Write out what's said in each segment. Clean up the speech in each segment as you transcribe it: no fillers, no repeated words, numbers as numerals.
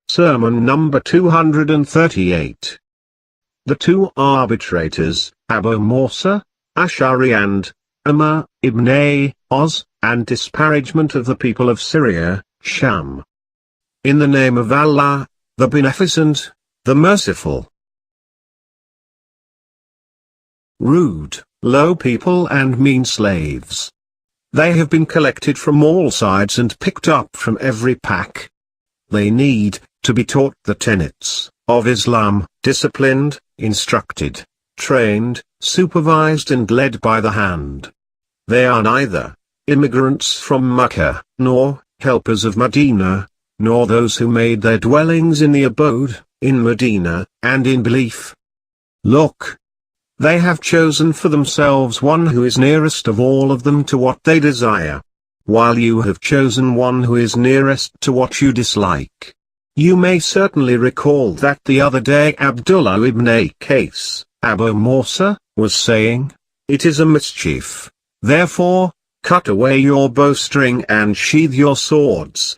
Sermon number 238. The two arbitrators, Abu Musa, Ash'ari and Umar ibn Oz, and disparagement of the people of Syria, Sham. In the name of Allah, the Beneficent, the Merciful. Rude, low people and mean slaves. They have been collected from all sides and picked up from every pack. They need to be taught the tenets of Islam, disciplined, instructed, trained, supervised and led by the hand. They are neither immigrants from Mecca, nor helpers of Medina, nor those who made their dwellings in the abode, in Medina, and in belief. Look! They have chosen for themselves one who is nearest of all of them to what they desire. While you have chosen one who is nearest to what you dislike. You may certainly recall that the other day Abdullah ibn Qais, Abu Musa, was saying, "It is a mischief. Therefore, cut away your bowstring and sheathe your swords."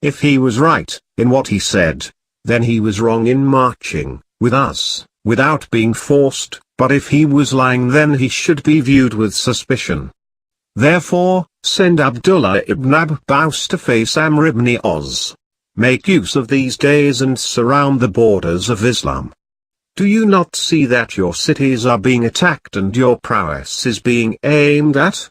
If he was right in what he said, then he was wrong in marching with us, without being forced, but if he was lying then he should be viewed with suspicion. Therefore, send Abdullah ibn Abbas to face Amr ibn Oz. Make use of these days and surround the borders of Islam. Do you not see that your cities are being attacked and your prowess is being aimed at?